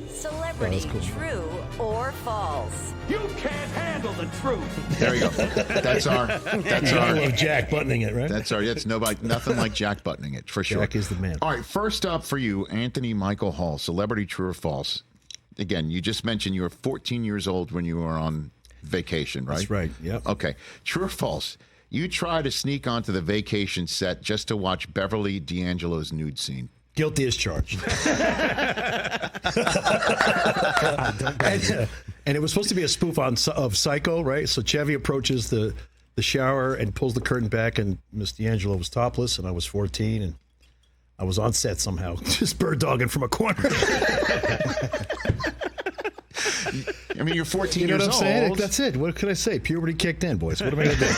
Celebrity true or false? You can't handle the truth. There you go. That's our. I love Jack buttoning it, right? That's nothing like Jack buttoning it for sure. Jack is the man. All right, first up for you, Anthony Michael Hall, celebrity true or false? Again, you just mentioned you were 14 years old when you were on vacation, right? That's right. Yep. Okay, true or false? You tried to sneak onto the vacation set just to watch Beverly D'Angelo's nude scene. Guilty as charged. and it was supposed to be a spoof of Psycho, right? So Chevy approaches the shower and pulls the curtain back, and Miss D'Angelo was topless, and I was 14, and I was on set somehow, just bird dogging from a corner. I mean, you're 14 you know years what I'm saying? old. That's it. What can I say? Puberty kicked in, boys. What am I going to do?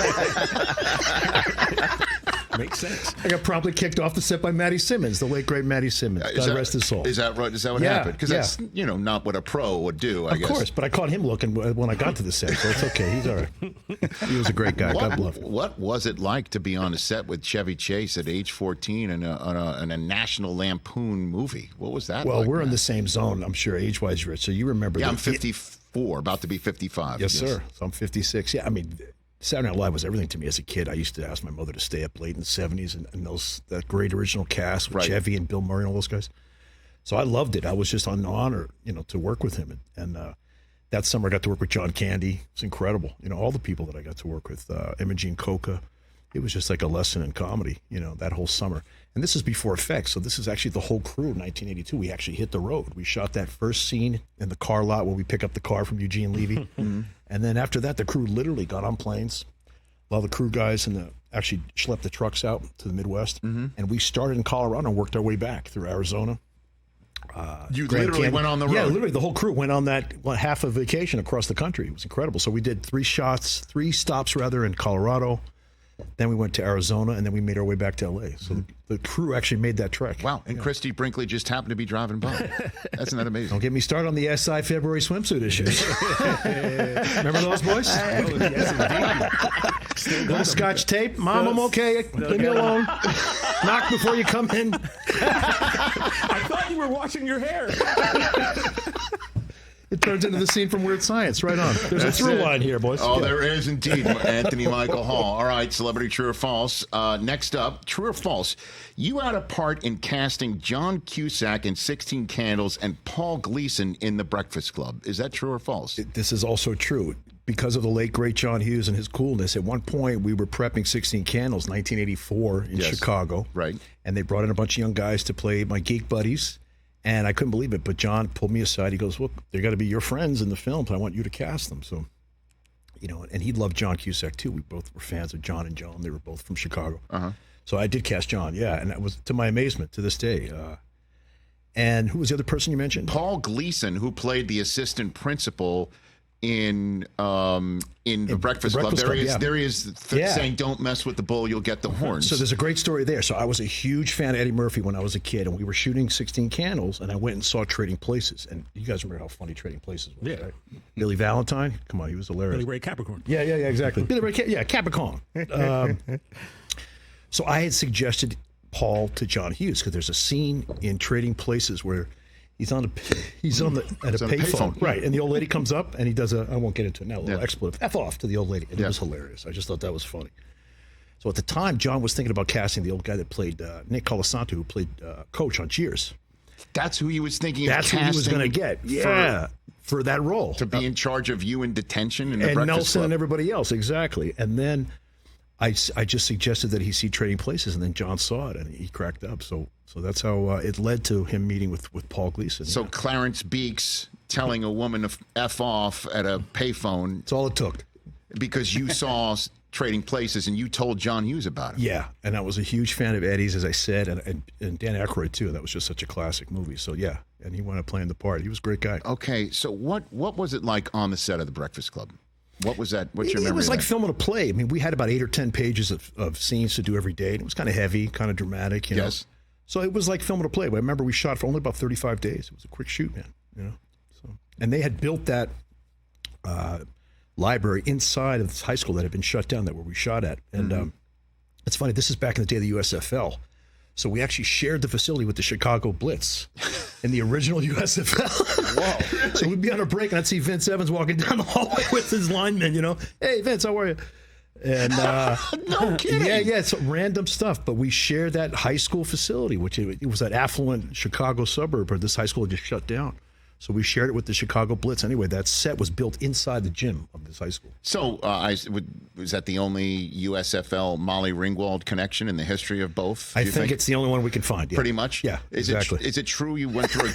Makes sense. I got promptly kicked off the set by Matty Simmons, the late great Matty Simmons. God rest his soul. Is that right? Is that what happened? Because that's not what a pro would do. I guess. Of course, but I caught him looking when I got to the set, so it's okay. He's all right. He was a great guy. God bless him. What was it like to be on a set with Chevy Chase at age 14 in a National Lampoon movie? What was that? Well, like, we're man? in the same zone, I'm sure, age-wise, Rich. So you remember? Yeah, I'm 54, about to be 55. Yes, sir. So I'm 56. Yeah, I mean, Saturday Night Live was everything to me as a kid. I used to ask my mother to stay up late in the 70s and that great original cast with Chevy and Bill Murray and all those guys. So I loved it. I was just on honor, to work with him. And that summer I got to work with John Candy. It's incredible. All the people that I got to work with, Imogene Coca. It was just like a lesson in comedy, that whole summer. And this is before effects. So this is actually the whole crew in 1982. We actually hit the road. We shot that first scene in the car lot where we pick up the car from Eugene Levy. And then after that, the crew literally got on planes. A lot of the crew guys actually schlepped the trucks out to the Midwest. And we started in Colorado and worked our way back through Arizona. You literally went on the road? Yeah, literally the whole crew went on that half a vacation across the country. It was incredible. So we did three stops in Colorado. Then we went to Arizona, and then we made our way back to L.A. So the crew actually made that trek. Wow, and Christy Brinkley just happened to be driving by. Isn't that amazing? Don't get me started on the SI February swimsuit issues. Remember those boys? Yes, indeed. Little Scotch tape. Mom, I'm okay. Leave me alone. Knock before you come in. I thought you were washing your hair. It turns into the scene from Weird Science. Right on. There's a through line here, boys. Oh, there is indeed. Anthony Michael Hall. All right, celebrity true or false. Next up, true or false. You had a part in casting John Cusack in 16 Candles and Paul Gleason in The Breakfast Club. Is that true or false? This is also true. Because of the late, great John Hughes and his coolness, at one point we were prepping 16 Candles, 1984 in Chicago. Right. And they brought in a bunch of young guys to play my geek buddies. And I couldn't believe it, but John pulled me aside. He goes, look, they're got to be your friends in the film, so I want you to cast them. So, and he loved John Cusack, too. We both were fans of John and Joan. They were both from Chicago. So I did cast John, and that was to my amazement to this day. And who was the other person you mentioned? Paul Gleason, who played the assistant principal in the Breakfast Club. There he is saying, don't mess with the bull, you'll get the horns. So there's a great story there. So I was a huge fan of Eddie Murphy when I was a kid, and we were shooting 16 Candles, and I went and saw Trading Places. And you guys remember how funny Trading Places was, right? Billy Valentine? Come on, he was hilarious. Billy Ray Capricorn. Yeah, exactly. Billy Ray, Capricorn. So I had suggested Paul to John Hughes, because there's a scene in Trading Places where he's at a payphone, right? And the old lady comes up and he does I won't get into it now, a little expletive, F off to the old lady. And it was hilarious. I just thought that was funny. So at the time, John was thinking about casting the old guy that played Nick Colasanto, who played Coach on Cheers. That's who he was thinking of casting. That's who he was going to get, for that role. To be in charge of you in detention and Nelson Club. And everybody else, exactly. And then I just suggested that he see Trading Places, and then John saw it, and he cracked up. So that's how it led to him meeting with Paul Gleason. So Clarence Beeks telling a woman to F off at a payphone. That's all it took. Because you saw Trading Places and you told John Hughes about it. Yeah, and I was a huge fan of Eddie's, as I said, and Dan Aykroyd, too. That was just such a classic movie. So, yeah, and he wound up playing the part. He was a great guy. Okay, so what was it like on the set of The Breakfast Club? What was that? What's your memory? It was of like that? filming a play. I mean, we had about 8 or 10 pages of scenes to do every day. And it was kind of heavy, kind of dramatic, you know. So it was like filming a play. But I remember we shot for only about 35 days. It was a quick shoot, man. So, and they had built that library inside of this high school that had been shut down, where we shot at. And it's funny. This is back in the day of the USFL. So we actually shared the facility with the Chicago Blitz in the original USFL. Wow. So we'd be on a break and I'd see Vince Evans walking down the hallway with his linemen, Hey, Vince, how are you? And no kidding. Yeah, it's random stuff. But we shared that high school facility, which it was that affluent Chicago suburb where this high school had just shut down. So we shared it with the Chicago Blitz. Anyway, that set was built inside the gym of this high school. So was that the only USFL Molly Ringwald connection in the history of both? I think it's the only one we can find. Yeah. Pretty much? Yeah, exactly. Is it true you went through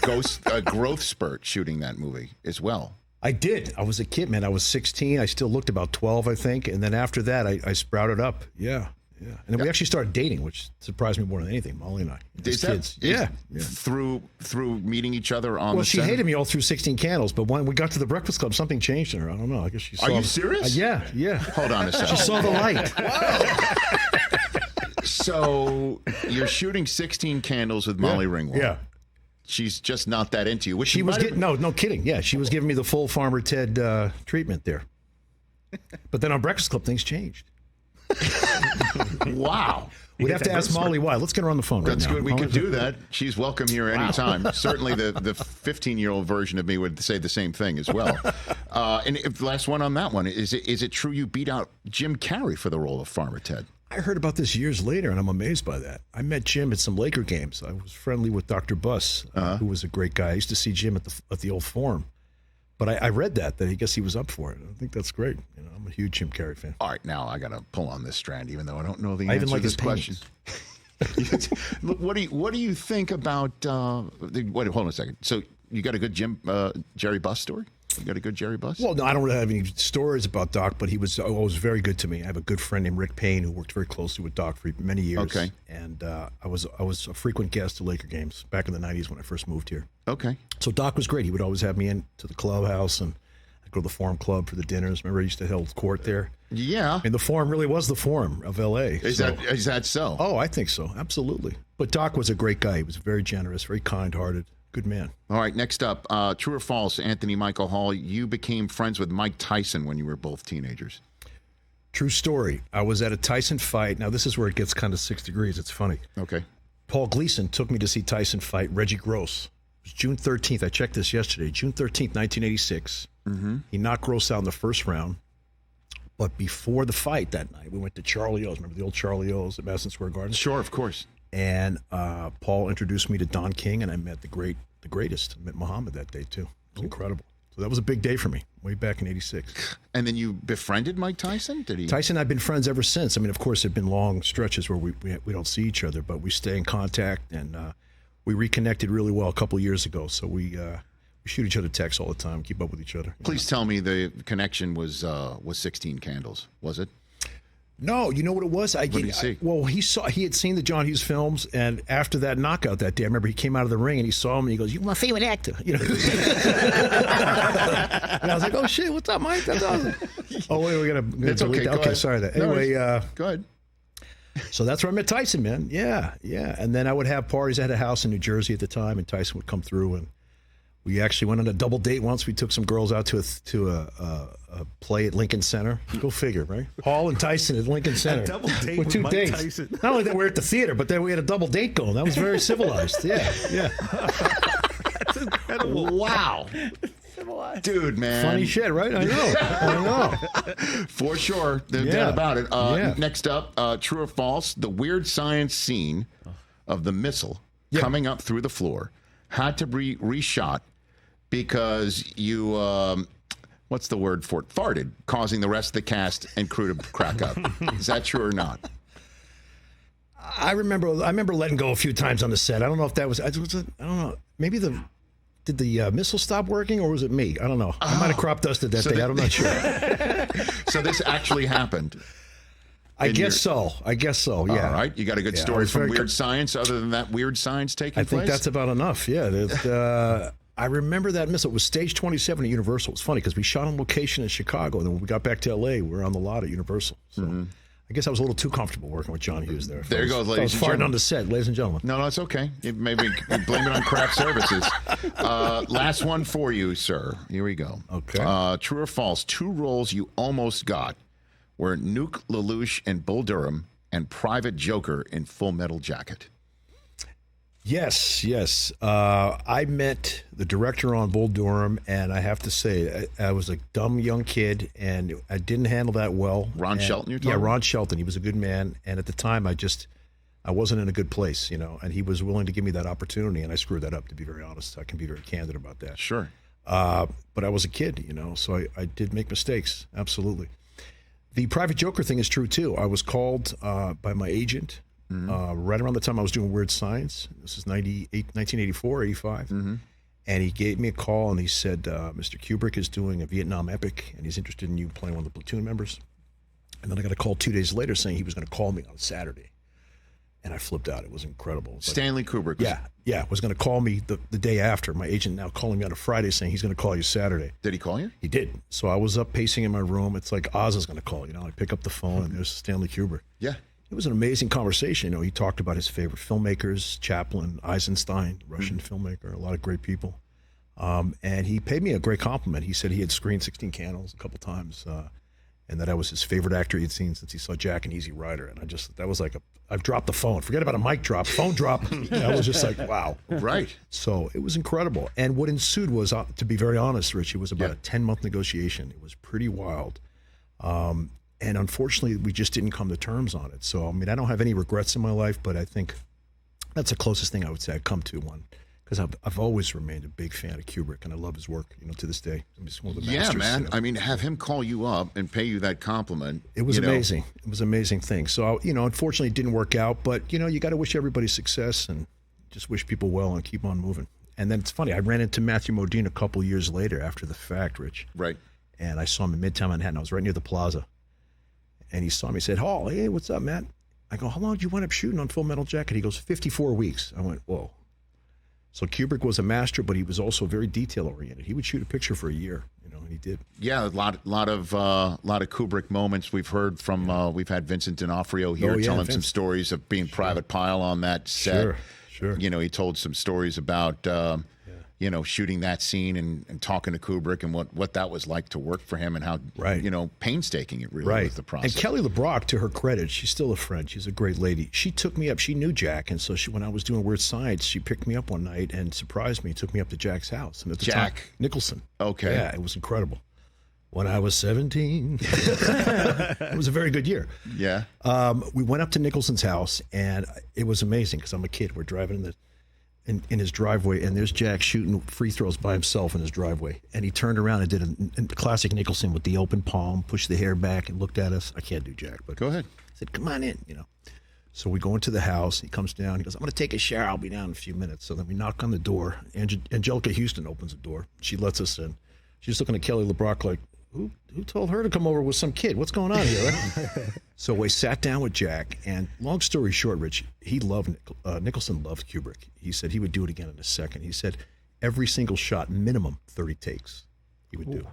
a growth spurt shooting that movie as well? I did. I was a kid, man. I was 16. I still looked about 12, I think. And then after that, I sprouted up. Yeah. And then we actually started dating, which surprised me more than anything, Molly and I. As kids. Yeah. Through meeting each other on the set? Well, she hated me all through 16 Candles, but when we got to the Breakfast Club, something changed in her. I don't know. I guess she saw. Are you serious? Yeah. Hold on a second. She saw the light. So you're shooting 16 Candles with Molly Ringwald. Yeah. She's just not that into you. She was getting no kidding. Yeah, she was giving me the full Farmer Ted treatment there. But then on Breakfast Club, things changed. Wow. We'd have to ask Molly why. Let's get her on the phone right now. That's good. We could do that. She's welcome here anytime. Certainly the 15-year-old version of me would say the same thing as well. And the last one on that one, is it true you beat out Jim Carrey for the role of Farmer Ted? I heard about this years later, and I'm amazed by that. I met Jim at some Laker games. I was friendly with Dr. Buss, who was a great guy. I used to see Jim at the old Forum. But I read that I guess he was up for it. I think that's great. I'm a huge Jim Carrey fan. All right, now I got to pull on this strand, even though I don't know the answer to this question. Look, what do you think about? Wait, hold on a second. So you got a good Jerry Buss story? You got a good Jerry Buss? Well, no, I don't really have any stories about Doc, but he was always very good to me. I have a good friend named Rick Payne who worked very closely with Doc for many years. Okay. And I was a frequent guest to Laker games back in the 90s when I first moved here. Okay. So Doc was great. He would always have me in to the clubhouse, and I'd go to the Forum Club for the dinners. Remember, I used to hold court there. Yeah. And the Forum really was the Forum of L.A. Is that so? Oh, I think so. Absolutely. But Doc was a great guy. He was very generous, very kind-hearted. Good man. All right, next up, true or false, Anthony Michael Hall, you became friends with Mike Tyson when you were both teenagers. True story. I was at a Tyson fight. Now, this is where it gets kind of 6 degrees. It's funny. Okay. Paul Gleason took me to see Tyson fight Reggie Gross. It was June 13th. I checked this yesterday. June 13th, 1986. Mm-hmm. He knocked Gross out in the first round. But before the fight that night, we went to Charlie O's. Remember the old Charlie O's at Madison Square Garden? Sure, of course. And Paul introduced me to Don King, and I met the greatest. I met Muhammad that day, too. It was incredible. So that was a big day for me, way back in 86. And then you befriended Mike Tyson? Tyson and I have been friends ever since. I mean, of course, there have been long stretches where we don't see each other, but we stay in contact, and we reconnected really well a couple of years ago. So we shoot each other texts all the time, keep up with each other. Please tell me the connection was 16 Candles, was it? No, you know what it was? What did he see? Well, he had seen the John Hughes films, and after that knockout that day, I remember he came out of the ring and he saw him and he goes, "You're my favorite actor," And I was like, "Oh shit, what's up, Mike? That's awesome." Oh wait, we gotta. It's okay. Okay, sorry. Anyway, go ahead. So that's where I met Tyson, man. Yeah. And then I would have parties. I had a house in New Jersey at the time, and Tyson would come through, and we actually went on a double date once. We took some girls out to a play at Lincoln Center. Go figure, right? Hall and Tyson at Lincoln Center. A double date with two Mike dates. Tyson. Not only that we were at the theater, but then we had a double date going. That was very civilized. Yeah. That's incredible. Wow. Dude, man. Funny shit, right? I know. For sure. No doubt about it. Next up, true or false, the weird science scene of the missile coming up through the floor had to be reshot because you, what's the word for it? Farted, causing the rest of the cast and crew to crack up. Is that true or not? I remember letting go a few times on the set. I don't know if that was I don't know. Maybe did the missile stop working, or was it me? I don't know. I might have crop dusted that day. I'm not sure. So this actually happened. I guess so. Yeah. All right. You got a good story from Weird Science other than that weird science taking place? I think that's about enough. Yeah. I remember that missile. It was Stage 27 at Universal. It's funny because we shot on location in Chicago, and then when we got back to L.A., we were on the lot at Universal. So I guess I was a little too comfortable working with John Hughes there. There you go, ladies and gentlemen. I was farting on the set, ladies and gentlemen. No, it's okay. Maybe blame it on craft services. Last one for you, sir. Here we go. Okay. True or false, 2 roles you almost got were Nuke LaLoosh in Bull Durham and Private Joker in Full Metal Jacket. Yes, yes. I met the director on Bull Durham, and I have to say, I was a dumb young kid, and I didn't handle that well. Ron Shelton, you're talking Yeah, about? Ron Shelton. He was a good man, and at the time, I wasn't in a good place, and he was willing to give me that opportunity, and I screwed that up, to be very honest. I can be very candid about that. Sure. But I was a kid, so I did make mistakes, absolutely. The private joker thing is true, too. I was called by my agent right around the time I was doing Weird Science. This is 1984, 85. And he gave me a call, and he said, Mr. Kubrick is doing a Vietnam epic, and he's interested in you playing one of the platoon members. And then I got a call 2 days later saying he was going to call me on Saturday. And I flipped out. It was incredible. It was Stanley Kubrick. Yeah, was going to call me the day after. My agent now calling me on a Friday saying he's going to call you Saturday. Did he call you? He did. So I was up pacing in my room. It's like Oz is going to call. I pick up the phone, and there's Stanley Kubrick. Yeah. It was an amazing conversation. He talked about his favorite filmmakers, Chaplin, Eisenstein, Russian filmmaker, a lot of great people. And he paid me a great compliment. He said he had screened 16 Candles a couple times, and that I was his favorite actor he'd seen since he saw Jack and Easy Rider. And that was like I've dropped the phone. Forget about a mic drop, phone drop. I was just like, wow. Right. So it was incredible. And what ensued was, to be very honest, Rich, it was about a 10-month negotiation. It was pretty wild. And unfortunately, we just didn't come to terms on it. So, I don't have any regrets in my life, but I think that's the closest thing I would say I've come to one. Because I've always remained a big fan of Kubrick, and I love his work, to this day. He's one of the masters. Yeah, man. Have him call you up and pay you that compliment. It was amazing. It was an amazing thing. So, unfortunately, it didn't work out. But, you got to wish everybody success and just wish people well and keep on moving. And then it's funny. I ran into Matthew Modine a couple years later after the fact, Rich. Right. And I saw him in Midtown Manhattan. I was right near the plaza. And he saw me. He said, "Hall, hey, what's up, Matt?" I go, "How long did you wind up shooting on Full Metal Jacket?" He goes, 54 weeks. I went, whoa. So Kubrick was a master, but he was also very detail-oriented. He would shoot a picture for a year, and he did. Yeah, a lot of Kubrick moments we've heard from. We've had Vincent D'Onofrio here telling some stories of being Private Pile on that set. Sure. He told some stories about shooting that scene and talking to Kubrick and what that was like to work for him and how painstaking it really was, the process. And Kelly LeBrock, to her credit, she's still a friend. She's a great lady. She took me up. She knew Jack, and so when I was doing Weird Science, she picked me up one night and surprised me. Took me up to Jack's house. And at the time, Nicholson. Okay. Yeah, it was incredible. When I was 17, it was a very good year. Yeah. We went up to Nicholson's house, and it was amazing because I'm a kid. We're driving in his driveway, and there's Jack shooting free throws by himself in his driveway. And he turned around and did a classic Nicholson with the open palm, pushed the hair back, and looked at us. I can't do Jack, but go ahead. I said, "Come on in," So we go into the house. He comes down. He goes, "I'm going to take a shower. I'll be down in a few minutes." So then we knock on the door. Angelica Houston opens the door. She lets us in. She's looking at Kelly LeBrock like, who told her to come over with some kid? What's going on here? Right? So we sat down with Jack, and long story short, Rich, he loved Nicholson loved Kubrick. He said he would do it again in a second. He said every single shot, minimum 30 takes, he would do.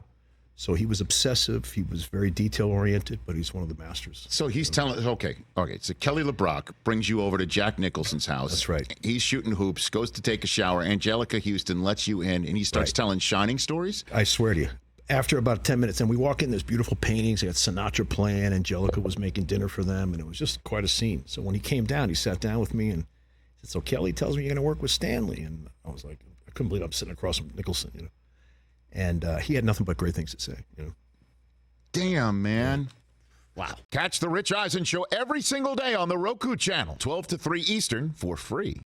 So he was obsessive. He was very detail-oriented, but he's one of the masters. So he's telling, okay. So Kelly LeBrock brings you over to Jack Nicholson's house. That's right. He's shooting hoops, goes to take a shower. Angelica Houston lets you in, and he starts telling Shining stories? I swear to you. After about 10 minutes, and we walk in, there's beautiful paintings. They had Sinatra playing. Angelica was making dinner for them, and it was just quite a scene. So when he came down, he sat down with me and said, "So Kelly tells me you're going to work with Stanley." And I was like, I couldn't believe I'm sitting across from Nicholson, And he had nothing but great things to say, Damn, man. Wow. Catch the Rich Eisen Show every single day on the Roku channel, 12 to 3 Eastern, for free.